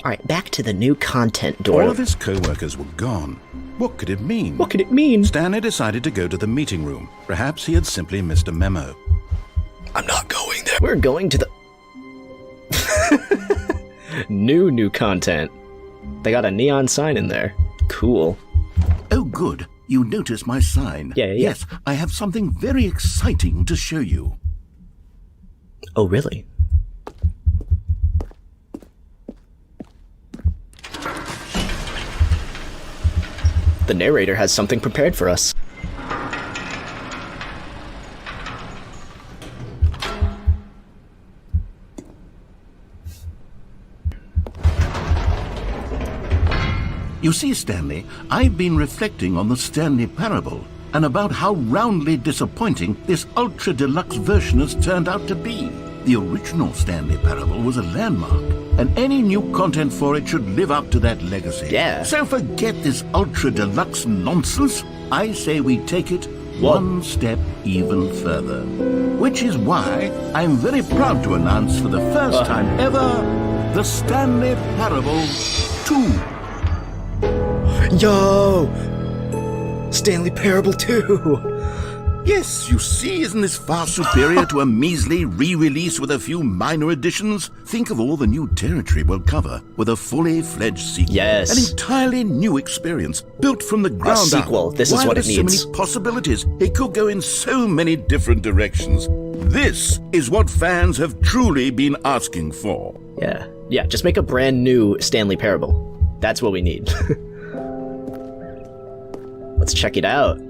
Alright, back to the new content door. All of his co-workers were gone. What could it mean? What could it mean? Stanley decided to go to the meeting room. Perhaps he had simply missed a memo. I'm not going there. We're going to the... New content. They got a neon sign in there. Cool. Oh, good. You noticed my sign. Yeah. Yes, I have something very exciting to show you. Oh, really? The narrator has something prepared for us. You see, Stanley, I've been reflecting on the Stanley Parable and about how roundly disappointing this ultra deluxe version has turned out to be. The original Stanley Parable was a landmark, and any new content for it should live up to that legacy. Yeah. So forget this ultra deluxe nonsense. I say we take it one step even further. Which is why I'm very proud to announce for the first time ever, the Stanley Parable 2. Yo! Stanley Parable 2! Yes, you see, isn't this far superior to a measly re-release with a few minor additions? Think of all the new territory we'll cover with a fully fledged sequel. Yes. An entirely new experience, built from the ground up. A sequel, this is Why, what it there's needs. So many possibilities. It could go in so many different directions. This is what fans have truly been asking for. Yeah, just make a brand new Stanley Parable. That's what we need. Let's check it out.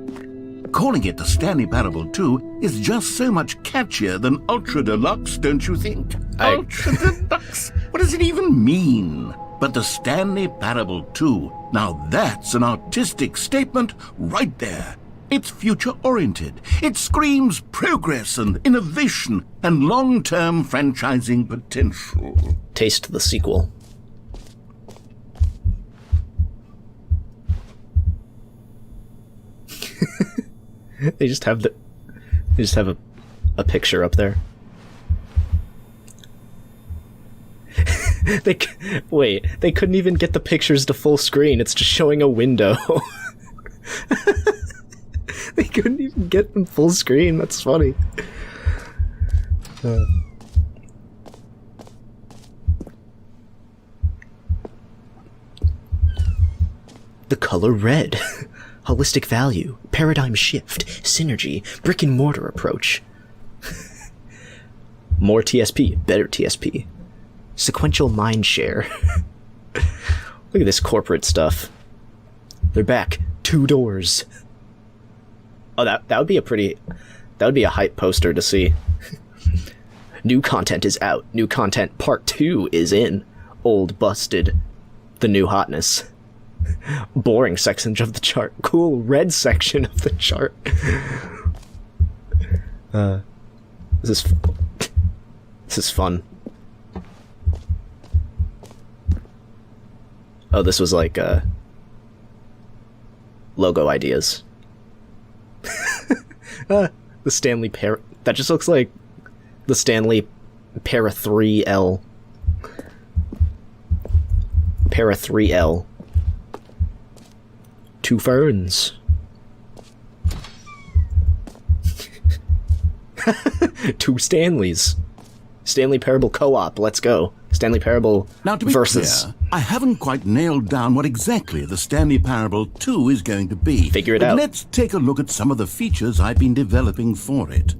Calling it the Stanley Parable 2 is just so much catchier than Ultra Deluxe, don't you think? Ultra Deluxe? What does it even mean? But the Stanley Parable 2, now that's an artistic statement right there. It's future-oriented. It screams progress and innovation and long-term franchising potential. Taste the sequel. They just have a picture up there. Wait, they couldn't even get the pictures to full screen. It's just showing a window. They couldn't even get them full screen. That's funny. The color red. Holistic value, paradigm shift, synergy, brick and mortar approach. More TSP, better TSP. Sequential mind share. Look at this corporate stuff. They're back. 2 doors. Oh, that would be a hype poster to see. New content is out. New content part 2 is in. Old busted. The new hotness. Boring section of the chart. Cool red section of the chart. This is fun. Oh, this was like logo ideas. The Stanley that just looks like the Stanley Para 3L. Para 3L. 2 ferns. 2 Stanleys. Stanley Parable co-op, let's go. Stanley Parable now, to be versus... clear, I haven't quite nailed down what exactly the Stanley Parable 2 is going to be. Figure it but out. Let's take a look at some of the features I've been developing for it.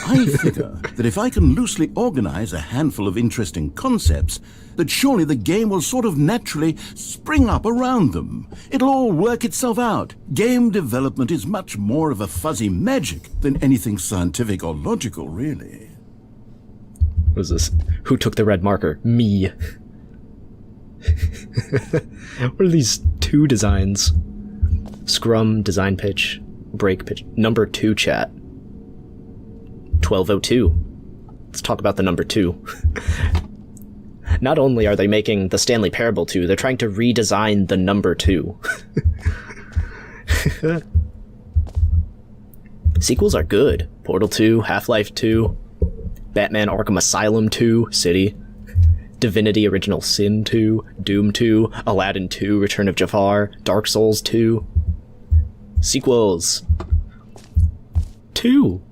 I figure that if I can loosely organize a handful of interesting concepts, that surely the game will sort of naturally spring up around them. It'll all work itself out. Game development is much more of a fuzzy magic than anything scientific or logical, really. What is this? Who took the red marker? Me. What are these 2 designs? Scrum, design pitch, break pitch, number 2 chat. 1202. Let's talk about the number 2. Not only are they making the Stanley Parable 2, they're trying to redesign the number 2. Sequels are good. Portal 2, Half-Life 2. Batman Arkham Asylum 2, City. Divinity Original Sin 2, Doom 2, Aladdin 2, Return of Jafar, Dark Souls 2. Sequels. 2.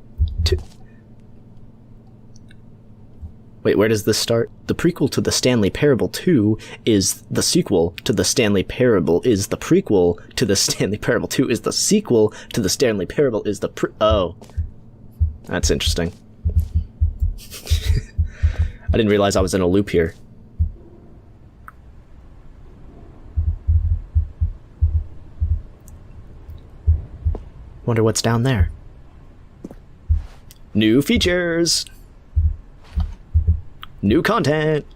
Wait, where does this start? The prequel to the Stanley Parable 2 is the sequel to the Stanley Parable is the prequel to the Stanley Parable 2 is the sequel to the Stanley Parable is the Oh. That's interesting. I didn't realize I was in a loop here. Wonder what's down there. New features! New content!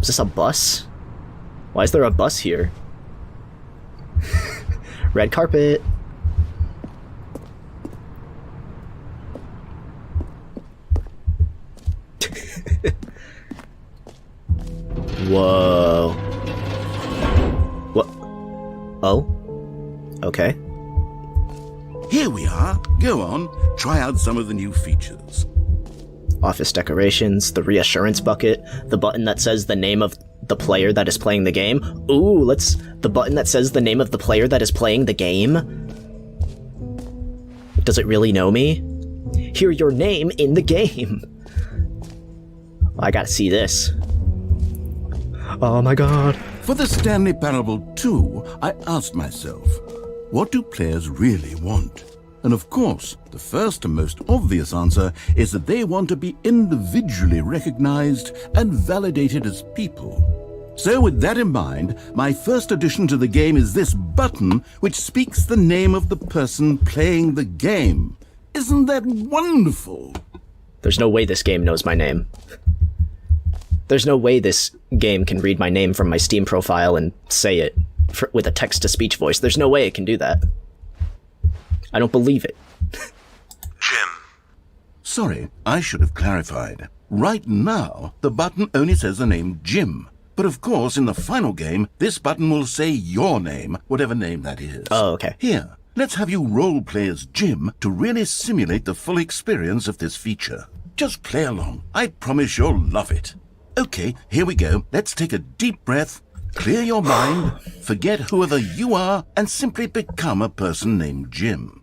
Is this a bus? Why is there a bus here? Red carpet! Whoa. What? Oh? Okay. Here we are. Go on, try out some of the new features. Office decorations, the reassurance bucket, the button that says the name of the player that is playing the game. Ooh, the button that says the name of the player that is playing the game. Does it really know me? Hear your name in the game. I gotta see this. Oh my god. For the Stanley Parable 2, I asked myself, what do players really want? And of course, the first and most obvious answer is that they want to be individually recognized and validated as people. So with that in mind, my first addition to the game is this button which speaks the name of the person playing the game. Isn't that wonderful? There's no way this game knows my name. There's no way this game can read my name from my Steam profile and say it with a text-to-speech voice. There's no way it can do that. I don't believe it. Jim. Sorry, I should have clarified. Right now, the button only says the name Jim. But of course, in the final game, this button will say your name, whatever name that is. Oh, okay. Here, let's have you role-play as Jim to really simulate the full experience of this feature. Just play along. I promise you'll love it. Okay, here we go. Let's take a deep breath, clear your mind, forget whoever you are, and simply become a person named Jim.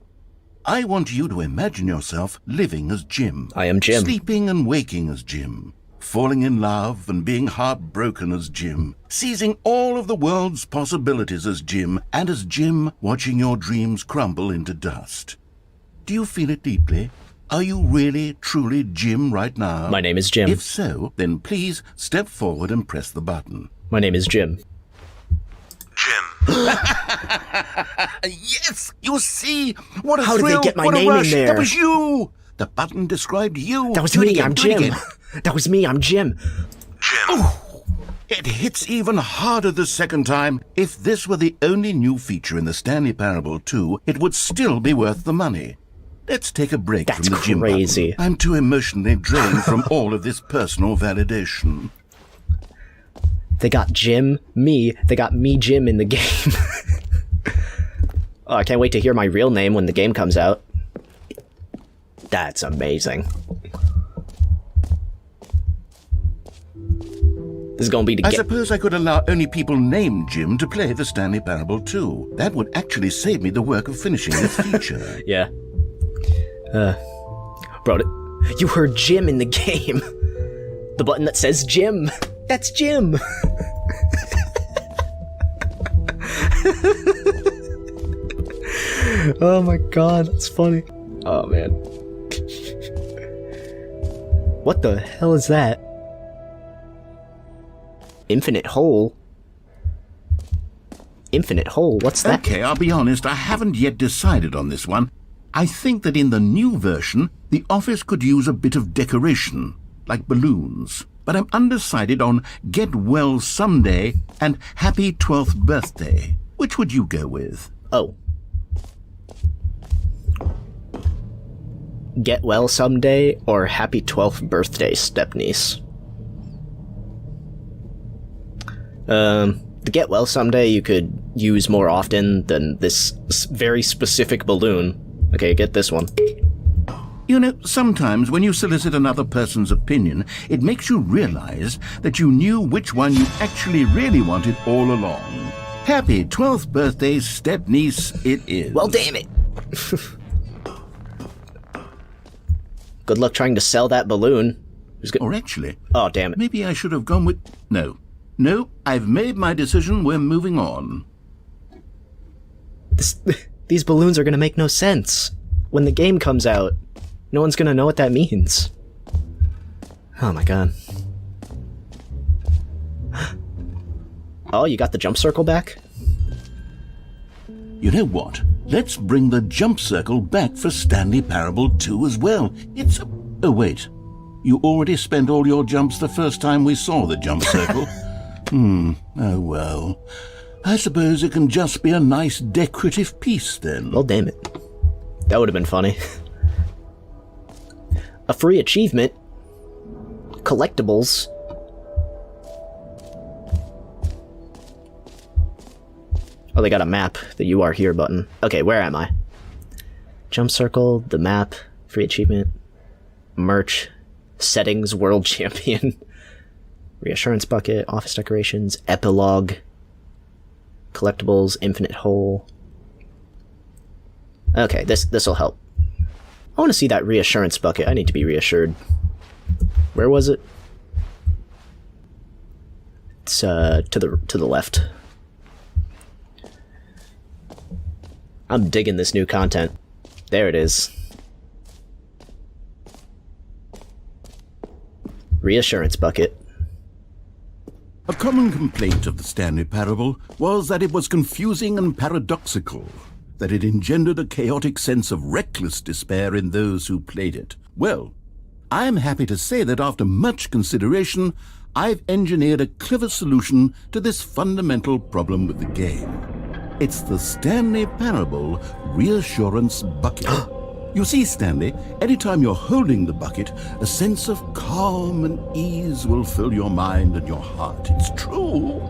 I want you to imagine yourself living as Jim. I am Jim. Sleeping and waking as Jim. Falling in love and being heartbroken as Jim. Seizing all of the world's possibilities as Jim, and as Jim watching your dreams crumble into dust. Do you feel it deeply? Are you really, truly Jim right now? My name is Jim. If so, then please step forward and press the button. My name is Jim. Jim. Yes! You see? What a How thrill! did they get my what a name in rush. there? That was you! The button described you. That was Do it me, again, I'm do it Jim. again. That was me, I'm Jim. Jim. It hits even harder the second time. If this were the only new feature in the Stanley Parable 2, it would still be worth the money. Let's take a break That's from the Jim crazy. button. I'm too emotionally drained from all of this personal validation. They got Jim, me, they got me, Jim, in the game. Oh, I can't wait to hear my real name when the game comes out. That's amazing. This is gonna be the I suppose I could allow only people named Jim to play the Stanley Parable 2. That would actually save me the work of finishing this feature. Yeah. Bro, you heard Jim in the game. The button that says Jim. That's Jim. Oh my god, that's funny. Oh man. What the hell is that? Infinite hole? Infinite hole? What's that? Okay, I'll be honest, I haven't yet decided on this one. I think that in the new version, the office could use a bit of decoration, like balloons. But I'm undecided on Get Well Someday and Happy 12th Birthday. Which would you go with? Oh. Get Well Someday or Happy 12th Birthday, Stepniece? The Get Well Someday you could use more often than this very specific balloon. Okay, get this one. You know, sometimes when you solicit another person's opinion, it makes you realize that you knew which one you actually really wanted all along. Happy 12th birthday, step-niece, it is. Well, damn it. Good luck trying to sell that balloon. Or actually... Oh, damn it. Maybe I should have gone with... No. No, I've made my decision. We're moving on. These balloons are going to make no sense. When the game comes out, no one's going to know what that means. Oh my god. Oh, you got the jump circle back? You know what? Let's bring the jump circle back for Stanley Parable 2 as well. It's... Oh, wait. You already spent all your jumps the first time we saw the jump circle. Oh well. I suppose it can just be a nice decorative piece then. Well, damn it. That would have been funny. A free achievement. Collectibles. Oh, they got a map. The You Are Here button. Okay, where am I? Jump circle, the map, free achievement, merch, settings, world champion, reassurance bucket, office decorations, epilogue, collectibles, infinite hole. Okay, this'll help. I want to see that reassurance bucket. I need to be reassured. Where was it? It's to the left. I'm digging this new content. There it is. Reassurance bucket. A common complaint of the Stanley Parable was that it was confusing and paradoxical, that it engendered a chaotic sense of reckless despair in those who played it. Well, I am happy to say that after much consideration, I've engineered a clever solution to this fundamental problem with the game. It's the Stanley Parable Reassurance Bucket. You see, Stanley, anytime you're holding the bucket, a sense of calm and ease will fill your mind and your heart. It's true.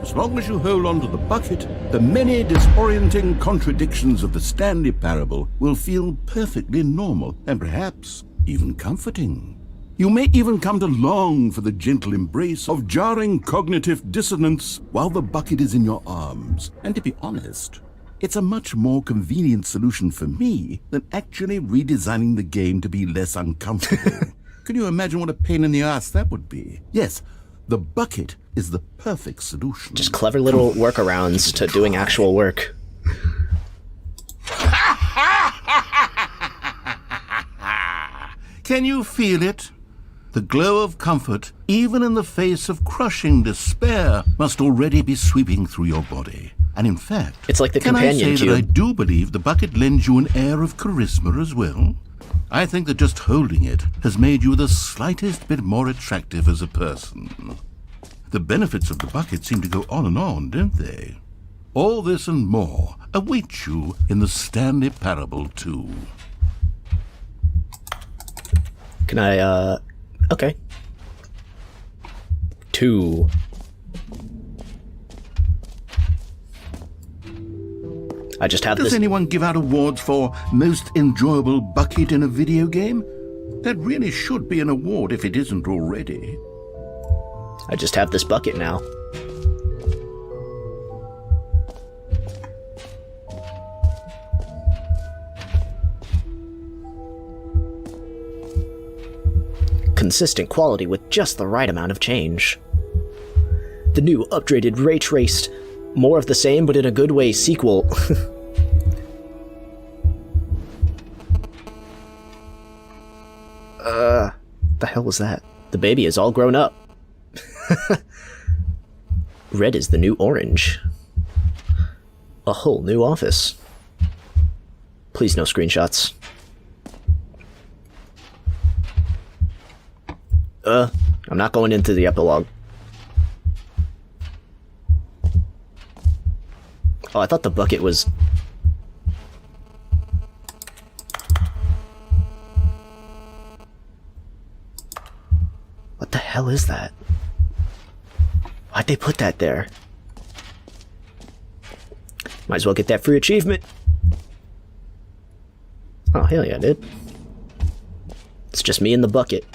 As long as you hold on to the bucket, the many disorienting contradictions of the Stanley Parable will feel perfectly normal and perhaps even comforting. You may even come to long for the gentle embrace of jarring cognitive dissonance while the bucket is in your arms. And to be honest, it's a much more convenient solution for me than actually redesigning the game to be less uncomfortable. Can you imagine what a pain in the ass that would be? Yes, the bucket is the perfect solution. Just clever little workarounds to doing actual work. Can you feel it? The glow of comfort, even in the face of crushing despair, must already be sweeping through your body. And in fact, it's like the can companion I say cube. that I do believe the bucket lends you an air of charisma as well? I think that just holding it has made you the slightest bit more attractive as a person. The benefits of the bucket seem to go on, don't they? All this and more await you in the Stanley Parable 2. Can I, okay. 2. I just have Does this... anyone give out awards for most enjoyable bucket in a video game? That really should be an award if it isn't already. I just have this bucket now. Consistent quality with just the right amount of change. The new upgraded ray traced, more of the same but in a good way sequel. The hell was that? The baby is all grown up. Red is the new orange. A whole new office. Please no screenshots. I'm not going into the epilogue. Oh, I thought the bucket was... What the hell is that? Why'd they put that there? Might as well get that free achievement. Oh, hell yeah, dude. It's just me and the bucket.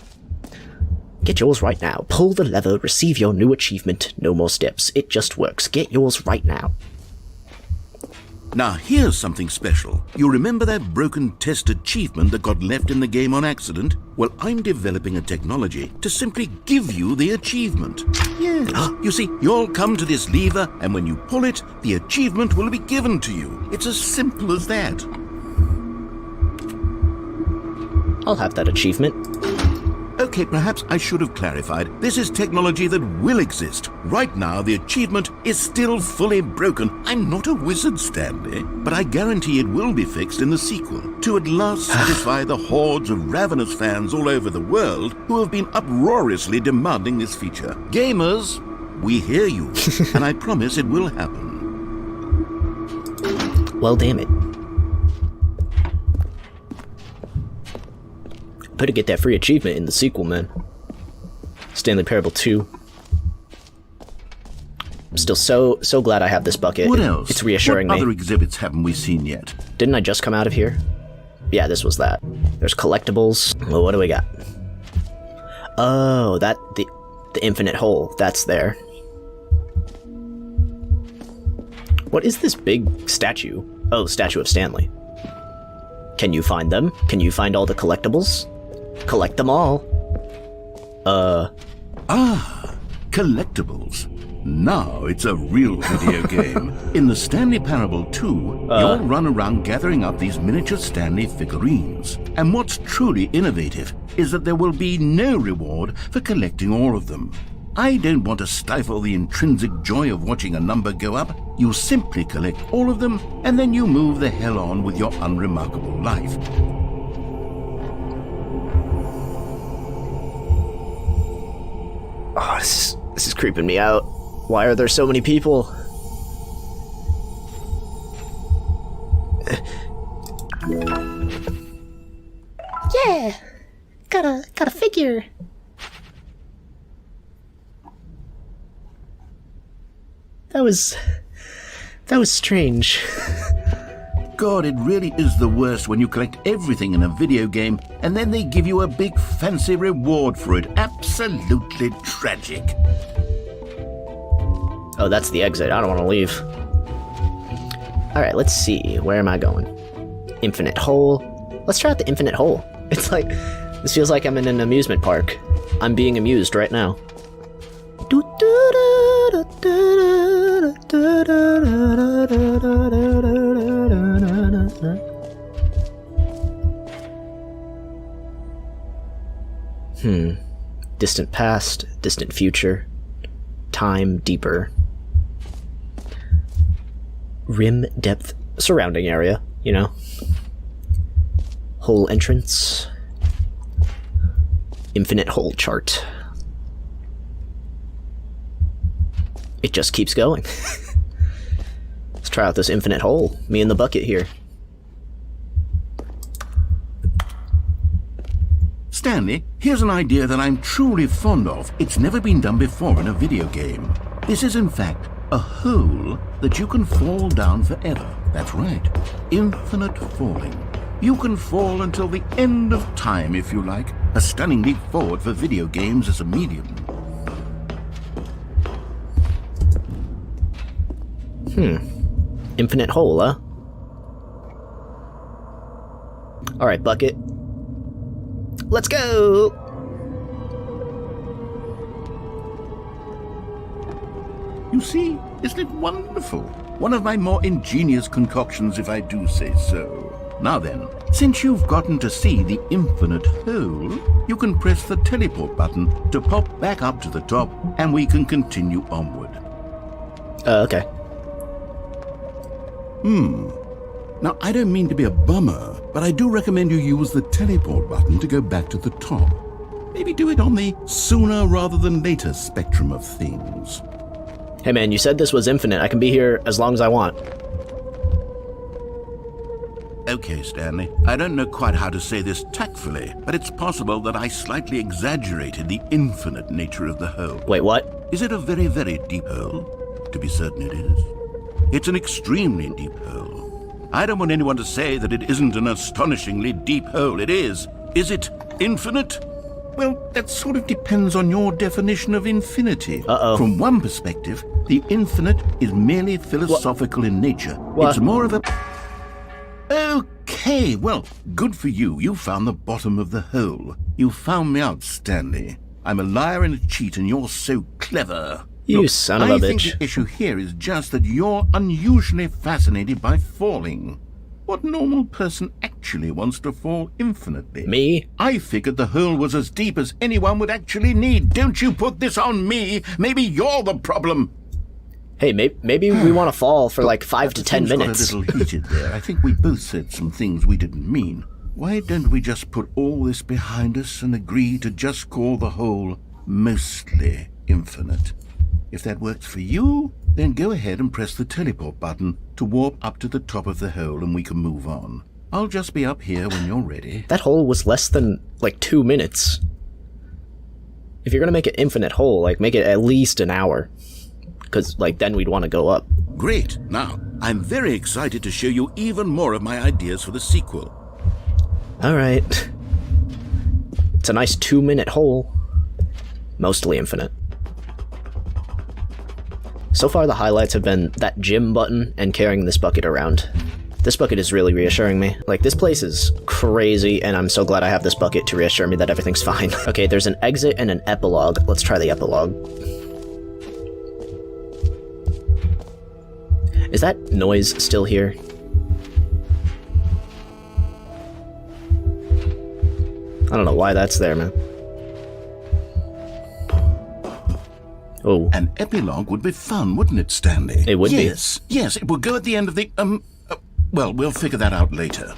Get yours right now. Pull the lever, receive your new achievement. No more steps. It just works. Get yours right now. Now here's something special. You remember that broken test achievement that got left in the game on accident? Well, I'm developing a technology to simply give you the achievement. Yes. You see, you'll come to this lever, and when you pull it, the achievement will be given to you. It's as simple as that. I'll have that achievement. Okay, perhaps I should have clarified. This is technology that will exist. Right now, the achievement is still fully broken. I'm not a wizard, Stanley, but I guarantee it will be fixed in the sequel to at last satisfy the hordes of ravenous fans all over the world who have been uproariously demanding this feature. Gamers, we hear you, and I promise it will happen. Well, damn it. Better get that free achievement in the sequel, man. Stanley Parable 2. I'm still so glad I have this bucket. What else? It's reassuring me. What other exhibits haven't we seen yet? Didn't I just come out of here? Yeah, this was that. There's collectibles. Well, what do we got? Oh, the infinite hole. That's there. What is this big statue? Oh, the statue of Stanley. Can you find them? Can you find all the collectibles? Collect them all. Collectibles. Now it's a real video game. In the Stanley Parable 2, you'll run around gathering up these miniature Stanley figurines. And what's truly innovative is that there will be no reward for collecting all of them. I don't want to stifle the intrinsic joy of watching a number go up. You simply collect all of them, and then you move the hell on with your unremarkable life. Oh, this is creeping me out. Why are there so many people? Yeah, got a figure. That was strange. God, it really is the worst when you collect everything in a video game and then they give you a big fancy reward for it. Absolutely tragic. Oh, that's the exit. I don't want to leave. Alright, let's see. Where am I going? Infinite hole. Let's try out the infinite hole. It's like, this feels like I'm in an amusement park. I'm being amused right now. Distant past, distant future, time deeper. Rim depth surrounding area, you know. Hole entrance. Infinite hole chart. It just keeps going. Let's try out this infinite hole. Me and the bucket here. Stanley, here's an idea that I'm truly fond of. It's never been done before in a video game. This is in fact a hole that you can fall down forever. That's right. Infinite falling. You can fall until the end of time if you like. A stunning leap forward for video games as a medium. Infinite hole, huh? Alright, bucket. Let's go! You see, isn't it wonderful? One of my more ingenious concoctions, if I do say so. Now then, since you've gotten to see the infinite hole, you can press the teleport button to pop back up to the top, and we can continue onward. Okay. Now, I don't mean to be a bummer, but I do recommend you use the teleport button to go back to the top. Maybe do it on the sooner rather than later spectrum of things. Hey man, you said this was infinite. I can be here as long as I want. Okay, Stanley, I don't know quite how to say this tactfully, but it's possible that I slightly exaggerated the infinite nature of the hole. Wait, what? Is it a very, very deep hole? To be certain it is. It's an extremely deep hole. I don't want anyone to say that it isn't an astonishingly deep hole. It is. Is it infinite? Well, that sort of depends on your definition of infinity. Uh-oh. From one perspective, the infinite is merely philosophical in nature. It's more of a... Okay, well, good for you. You found the bottom of the hole. You found me out, Stanley. I'm a liar and a cheat, and you're so clever. You Look, son of a I think bitch. the issue here is just that you're unusually fascinated by falling. What normal person actually wants to fall infinitely? Me? I figured the hole was as deep as anyone would actually need. Don't you put this on me. Maybe you're the problem. Hey, maybe we want to fall for like 5 to 10 minutes. Got a little heated there. I think we both said some things we didn't mean. Why don't we just put all this behind us and agree to just call the hole mostly infinite? If that works for you, then go ahead and press the teleport button to warp up to the top of the hole and we can move on. I'll just be up here when you're ready. That hole was less than, like, 2 minutes. If you're gonna make an infinite hole, like, make it at least an hour. Because, like, then we'd want to go up. Great. Now, I'm very excited to show you even more of my ideas for the sequel. Alright. It's a nice 2-minute hole. Mostly infinite. So far the highlights have been that gym button and carrying this bucket around. This bucket is really reassuring me. Like, this place is crazy, and I'm so glad I have this bucket to reassure me that everything's fine. Okay, there's an exit and an epilogue. Let's try the epilogue. Is that noise still here? I don't know why that's there, man. Oh. An epilogue would be fun, wouldn't it, Stanley? It would be. Yes, it would go at the end of the, well, we'll figure that out later.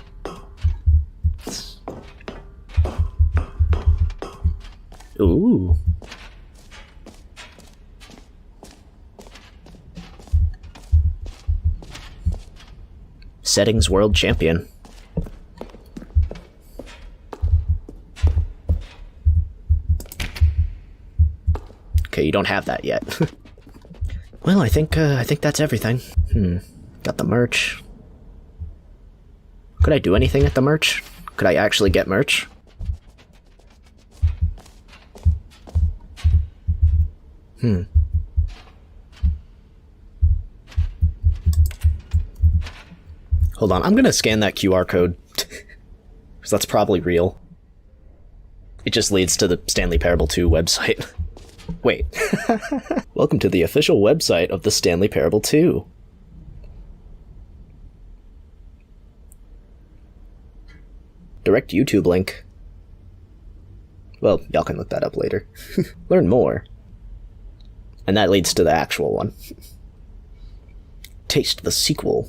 Ooh. Settings World Champion. Okay, you don't have that yet. Well, I think that's everything. Got the merch. Could I do anything at the merch? Could I actually get merch? Hold on, I'm gonna scan that QR code. Because that's probably real. It just leads to the Stanley Parable 2 website. Wait. Welcome to the official website of the Stanley Parable 2. Direct YouTube link. Well, y'all can look that up later. Learn more. And that leads to the actual one. Taste the sequel.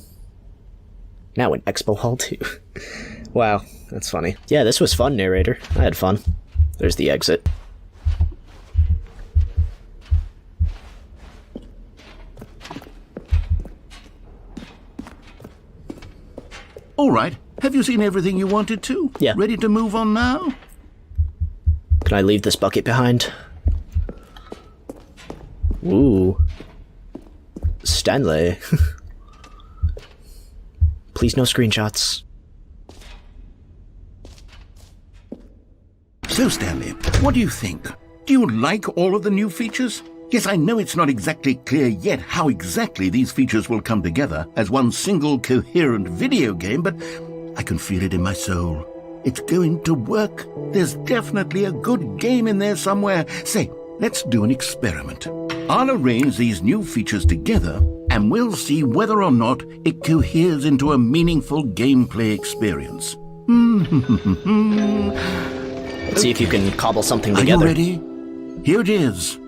Now in Expo Hall 2. Wow, that's funny. Yeah, this was fun, narrator. I had fun. There's the exit. All right. Have you seen everything you wanted to? Yeah. Ready to move on now? Can I leave this bucket behind? Ooh. Stanley. Please no screenshots. So, Stanley, what do you think? Do you like all of the new features? Yes, I know it's not exactly clear yet how exactly these features will come together as one single coherent video game, but I can feel it in my soul. It's going to work. There's definitely a good game in there somewhere. Say, let's do an experiment. I'll arrange these new features together, and we'll see whether or not it coheres into a meaningful gameplay experience. Let's see if you can cobble something Are together. you ready? Here it is.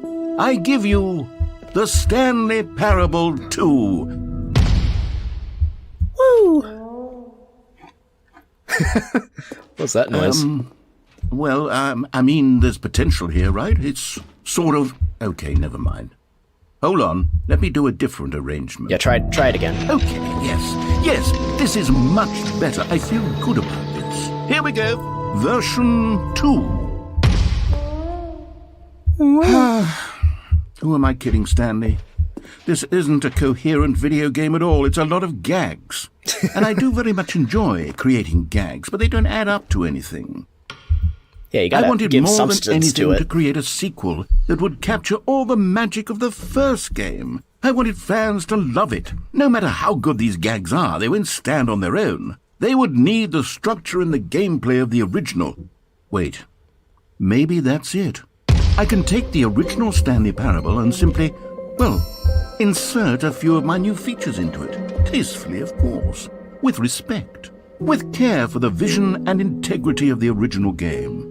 I give you the Stanley Parable 2. Woo! What's that noise? Well, I mean, there's potential here, right? It's sort of... Okay, never mind. Hold on. Let me do a different arrangement. Yeah, try it again. Okay, yes, this is much better. I feel good about this. Here we go. Version 2. Who am I kidding, Stanley? This isn't a coherent video game at all. It's a lot of gags. And I do very much enjoy creating gags, but they don't add up to anything. Yeah, you I gotta wanted give more than substance anything to to it. create a sequel that would capture all the magic of the first game. I wanted fans to love it. No matter how good these gags are, they won't stand on their own. They would need the structure and the gameplay of the original. Wait, maybe that's it. I can take the original Stanley Parable and simply, well, insert a few of my new features into it. Tastefully, of course. With respect. With care for the vision and integrity of the original game.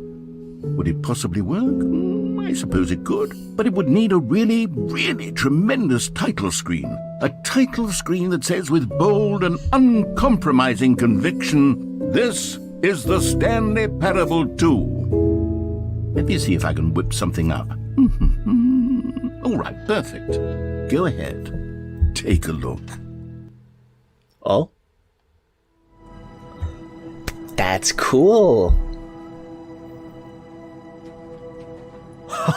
Would it possibly work? I suppose it could. But it would need a really, really tremendous title screen. A title screen that says with bold and uncompromising conviction, "This is the Stanley Parable 2. Let me see if I can whip something up. All right, perfect. Go ahead. Take a look. Oh? That's cool.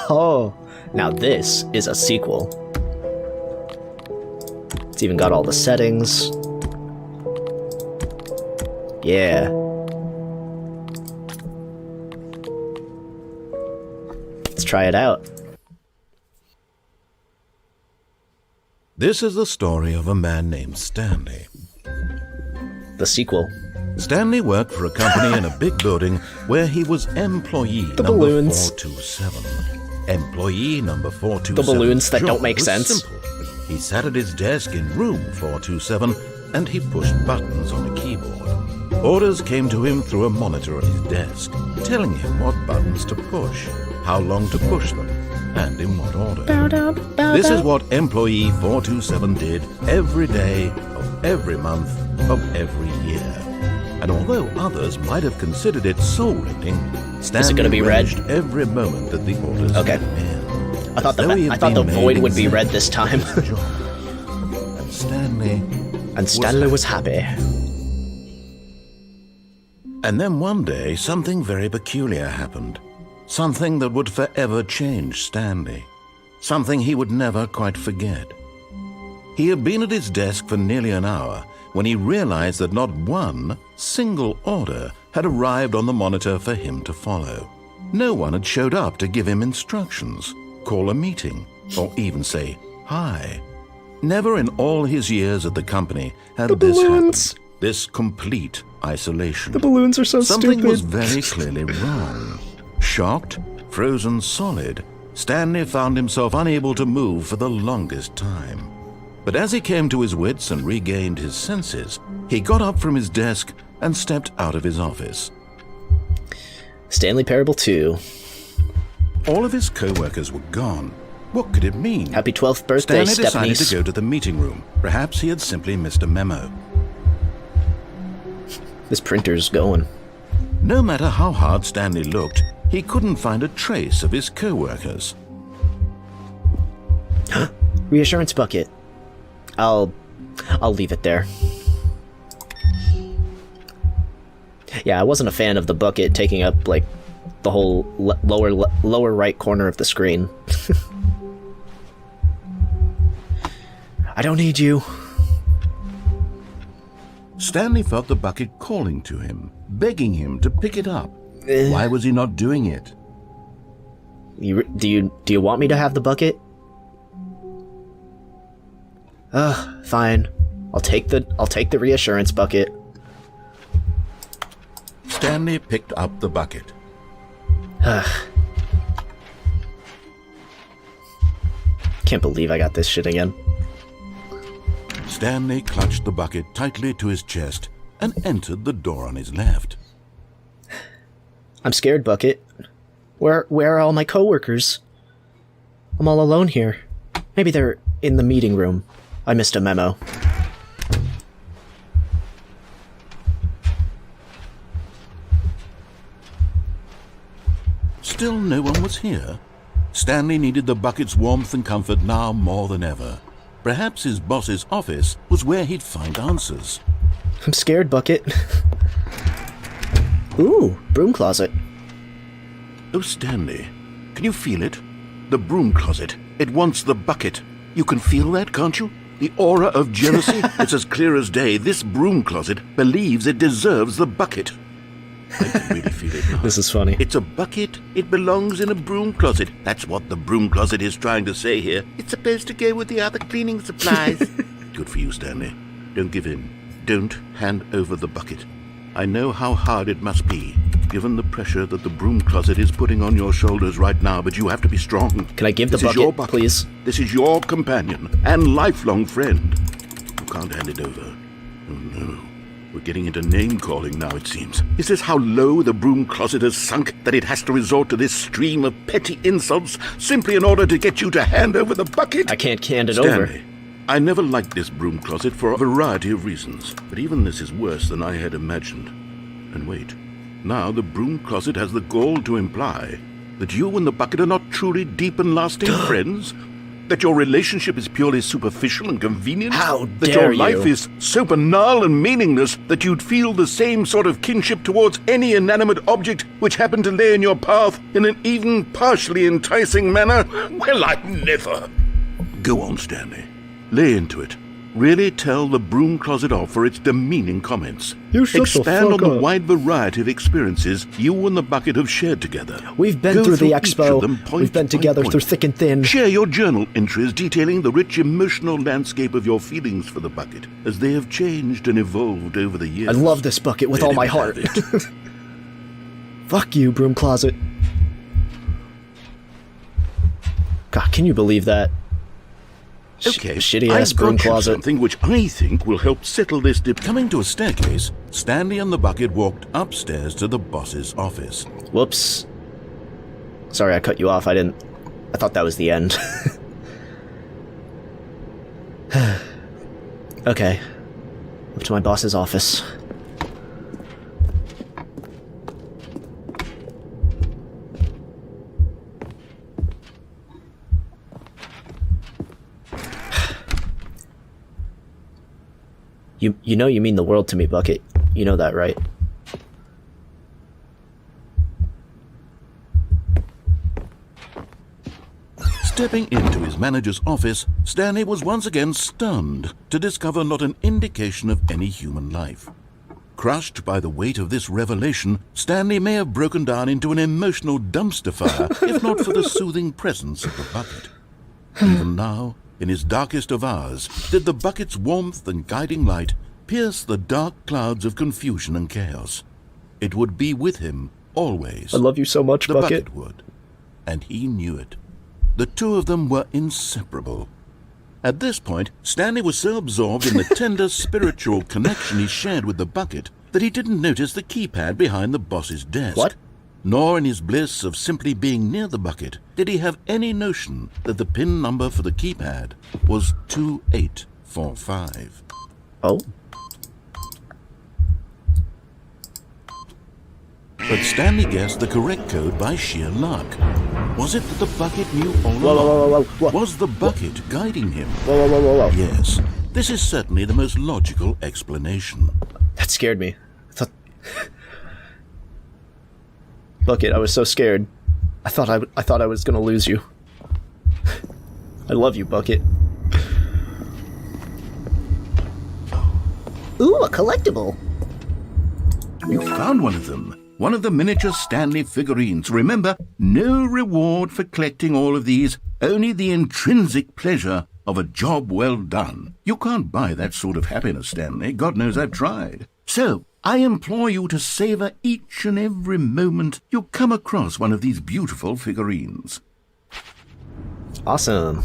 Oh, now this is a sequel. It's even got all the settings. Yeah. Let's try it out. This is the story of a man named Stanley. The sequel. Stanley worked for a company in a big building where he was employee The number balloons. 427. Employee number 427. The balloons that job don't make was sense. Simple. He sat at his desk in room 427 and he pushed buttons on a keyboard. Orders came to him through a monitor at his desk, telling him what buttons to push, how long to push them, and in what order. This is what employee 427 did every day of every month of every year. And although others might have considered it soul-rending, Stanley gonna be red? relished every moment that the orders Okay. came in. I thought As though he I had thought the been void made would be red exactly this time. for his job. And Stanley And Stanley was happy. And then one day, something very peculiar happened. Something that would forever change Stanley. Something he would never quite forget. He had been at his desk for nearly an hour when he realized that not one single order had arrived on the monitor for him to follow. No one had showed up to give him instructions, call a meeting, or even say hi. Never in all his years at the company had this balloons. happened. This complete isolation. The balloons are so Something stupid. was very clearly wrong. Shocked, frozen solid, Stanley found himself unable to move for the longest time. But as he came to his wits and regained his senses, he got up from his desk and stepped out of his office. Stanley Parable 2. All of his co-workers were gone. What could it mean? Happy 12th birthday, Stanley decided Stephanie. to go to the meeting room. Perhaps he had simply missed a memo. This printer's going. No matter how hard Stanley looked, he couldn't find a trace of his co-workers. Reassurance bucket. I'll leave it there. Yeah, I wasn't a fan of the bucket taking up, like, the whole lower right corner of the screen. I don't need you. Stanley felt the bucket calling to him, begging him to pick it up. Why was he not doing it? Do you want me to have the bucket? Fine. I'll take the reassurance bucket. Stanley picked up the bucket. Can't believe I got this shit again. Stanley clutched the bucket tightly to his chest and entered the door on his left. I'm scared, Bucket. Where are all my coworkers? I'm all alone here. Maybe they're in the meeting room. I missed a memo. Still no one was here. Stanley needed the bucket's warmth and comfort now more than ever. Perhaps his boss's office was where he'd find answers. I'm scared, Bucket. Ooh, broom closet. Oh, Stanley, can you feel it? The broom closet. It wants the bucket. You can feel that, can't you? The aura of jealousy? It's as clear as day. This broom closet believes it deserves the bucket. I can really feel it now. This is funny. It's a bucket. It belongs in a broom closet. That's what the broom closet is trying to say here. It's supposed to go with the other cleaning supplies. Good for you, Stanley. Don't give in. Don't hand over the bucket. I know how hard it must be, given the pressure that the broom closet is putting on your shoulders right now, but you have to be strong. Can I give the This is your bucket, please? This is your companion and lifelong friend. You can't hand it over. Oh, no. We're getting into name-calling now, it seems. Is this how low the broom closet has sunk, that it has to resort to this stream of petty insults simply in order to get you to hand over the bucket? I can't hand it Stanley, over. I never liked this broom closet for a variety of reasons, but even this is worse than I had imagined. And wait, now the broom closet has the gall to imply that you and the bucket are not truly deep and lasting friends? That your relationship is purely superficial and convenient? How That dare your life you. is so banal and meaningless that you'd feel the same sort of kinship towards any inanimate object which happened to lay in your path in an even partially enticing manner? Well, I never. Go on, Stanley. Lay into it. Really tell the broom closet off for its demeaning comments. You shut the Expand fuck on the up. wide variety of experiences you and the bucket have shared together. We've been Go through the each of expo. them point We've been by together point. through thick and thin. Share your journal entries detailing the rich emotional landscape of your feelings for the bucket, as they have changed and evolved over the years. I love this bucket with Let all my him heart. have it. Fuck you, broom closet. God, can you believe that? Okay, Shitty ass I've broom got you closet. something which I think will help settle this dip. Coming to a staircase, Stanley and the bucket walked upstairs to the boss's office. Whoops. Sorry, I cut you off. I thought that was the end. Okay. Up to my boss's office. You know you mean the world to me, Bucket. You know that, right? Stepping into his manager's office, Stanley was once again stunned to discover not an indication of any human life. Crushed by the weight of this revelation, Stanley may have broken down into an emotional dumpster fire if not for the soothing presence of the bucket. Even now, in his darkest of hours, did the bucket's warmth and guiding light pierce the dark clouds of confusion and chaos. It would be with him always. I love you so much, The Bucket. bucket would, and he knew it. The two of them were inseparable. At this point, Stanley was so absorbed in the tender spiritual connection he shared with the bucket that he didn't notice the keypad behind the boss's desk. What? Nor in his bliss of simply being near the bucket did he have any notion that the PIN number for the keypad was 2845. Oh? But Stanley guessed the correct code by sheer luck. Was it that the bucket knew all Whoa, along? whoa, whoa, whoa, whoa. Was the bucket guiding him? Whoa, whoa, whoa, whoa, whoa. Yes, this is certainly the most logical explanation. That scared me. I thought... Bucket, I was so scared. I thought I was gonna lose you. I love you, Bucket. Ooh, a collectible. You found one of them. One of the miniature Stanley figurines. Remember, no reward for collecting all of these, only the intrinsic pleasure of a job well done. You can't buy that sort of happiness, Stanley. God knows I've tried. So, I implore you to savor each and every moment you come across one of these beautiful figurines. Awesome.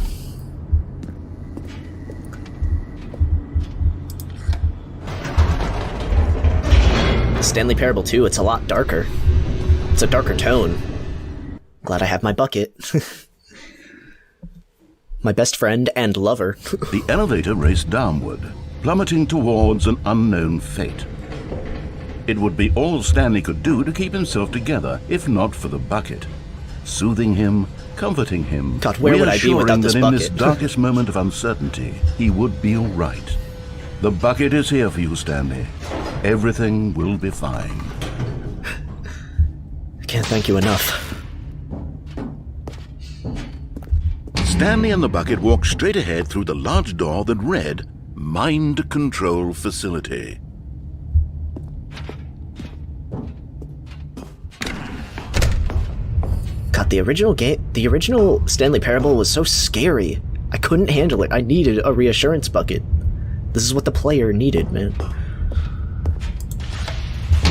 Stanley Parable 2, it's a lot darker. It's a darker tone. Glad I have my Bucket. My best friend and lover. The elevator raced downward, plummeting towards an unknown fate. It would be all Stanley could do to keep himself together, if not for the bucket. Soothing him, comforting him, God, where would I be without reassuring this that in this bucket? darkest moment of uncertainty, he would be all right. The bucket is here for you, Stanley. Everything will be fine. I can't thank you enough. Stanley and the bucket walked straight ahead through the large door that read, Mind Control Facility. God, the original Stanley Parable was so scary. I couldn't handle it. I needed a reassurance bucket. This is what the player needed, man.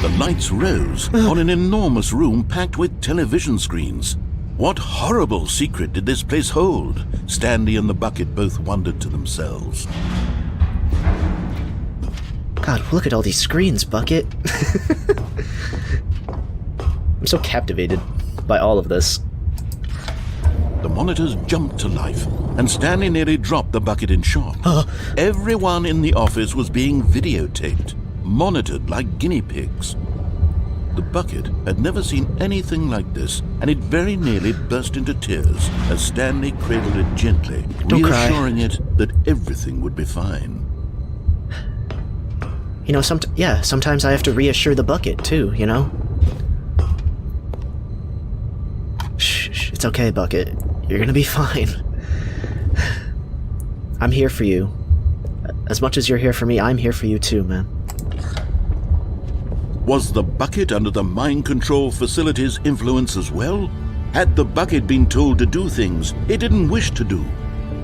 The lights rose on an enormous room packed with television screens. What horrible secret did this place hold? Stanley and the bucket both wondered to themselves. God, look at all these screens, Bucket. I'm so captivated by all of this. The monitors jumped to life, and Stanley nearly dropped the bucket in shock. Everyone in the office was being videotaped, monitored like guinea pigs. The bucket had never seen anything like this, and it very nearly burst into tears as Stanley cradled it gently, reassuring it that everything would be fine. You know, sometimes I have to reassure the bucket, too, you know? Shh, it's okay, Bucket. You're gonna be fine. I'm here for you. As much as you're here for me, I'm here for you too, man. Was the bucket under the mind control facility's influence as well? Had the bucket been told to do things it didn't wish to do?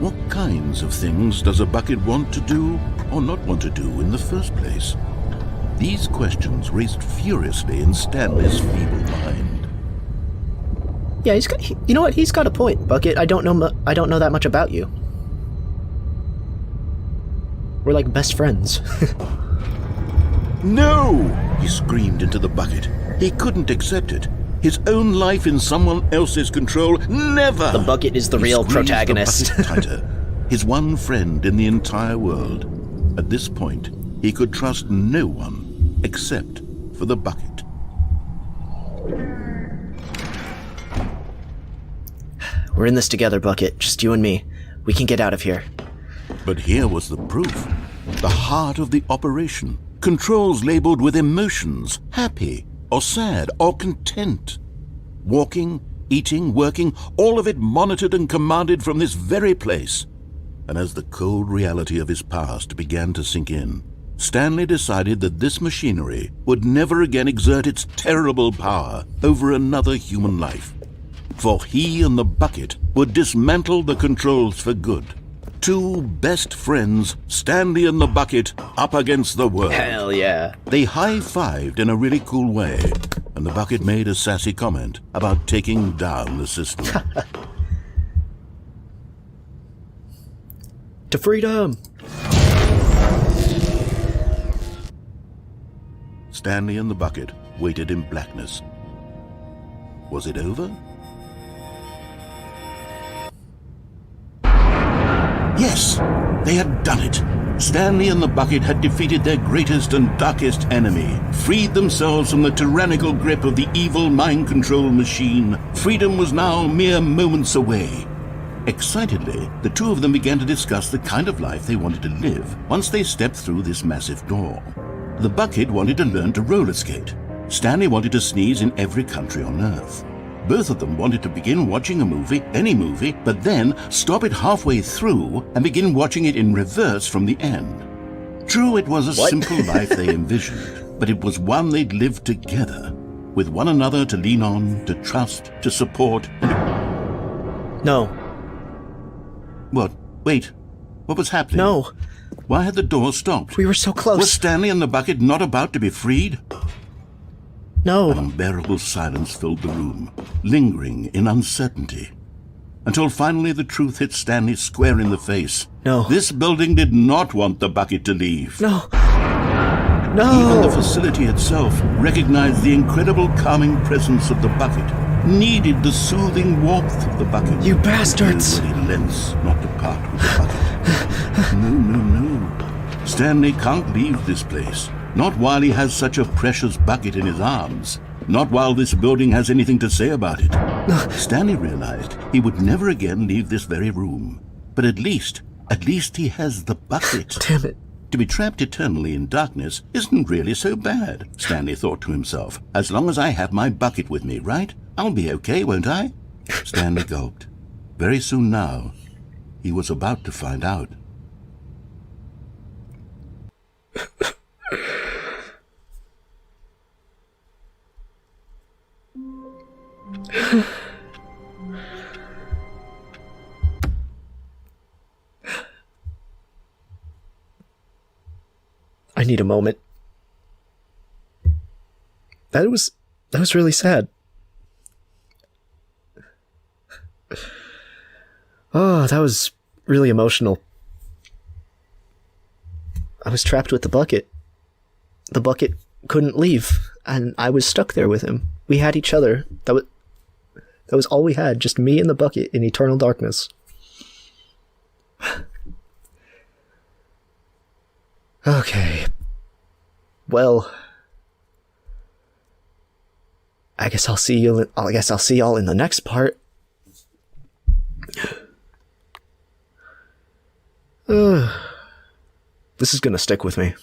What kinds of things does a bucket want to do or not want to do in the first place? These questions raced furiously in Stanley's feeble mind. Yeah, you know what? He's got a point, Bucket. I don't know that much about you. We're like best friends. No! He screamed into the bucket. He couldn't accept it. His own life in someone else's control, never! The bucket is the real protagonist. The bucket tighter. His one friend in the entire world. At this point, he could trust no one except for the bucket. We're in this together, Bucket. Just you and me. We can get out of here. But here was the proof. The heart of the operation. Controls labeled with emotions, happy or sad or content. Walking, eating, working, all of it monitored and commanded from this very place. And as the cold reality of his past began to sink in, Stanley decided that this machinery would never again exert its terrible power over another human life. For he and the bucket would dismantle the controls for good. Two best friends, Stanley and the bucket, up against the world. Hell yeah. They high-fived in a really cool way, and the bucket made a sassy comment about taking down the system. To freedom! Stanley and the bucket waited in blackness. Was it over? Yes, they had done it. Stanley and the bucket had defeated their greatest and darkest enemy, freed themselves from the tyrannical grip of the evil mind control machine. Freedom was now mere moments away. Excitedly, the two of them began to discuss the kind of life they wanted to live once they stepped through this massive door. The bucket wanted to learn to roller skate. Stanley wanted to sneeze in every country on Earth. Both of them wanted to begin watching a movie, any movie, but then stop it halfway through and begin watching it in reverse from the end. True, it was a simple life they envisioned, but it was one they'd lived together, with one another to lean on, to trust, to support, and... No. What? Wait. What was happening? No. Why had the door stopped? We were so close. Was Stanley and the bucket not about to be freed? No. An unbearable silence filled the room, lingering in uncertainty. Until finally the truth hit Stanley square in the face. No. This building did not want the bucket to leave. No. No. Even the facility itself recognized the incredible calming presence of the bucket, needed the soothing warmth of the bucket. You bastards! Nobody lents not to part with the bucket. No. Stanley can't leave this place. Not while he has such a precious bucket in his arms. Not while this building has anything to say about it. Stanley realized he would never again leave this very room. But at least he has the bucket. Damn it. To be trapped eternally in darkness isn't really so bad, Stanley thought to himself. As long as I have my bucket with me, right? I'll be okay, won't I? Stanley gulped. Very soon now, he was about to find out. I need a moment. That was really sad. Oh, that was really emotional. I was trapped with the bucket. The bucket couldn't leave, and I was stuck there with him. We had each other. That was all we had, just me and the bucket in eternal darkness. Okay. Well, I guess I'll see y'all in the next part. This is gonna stick with me.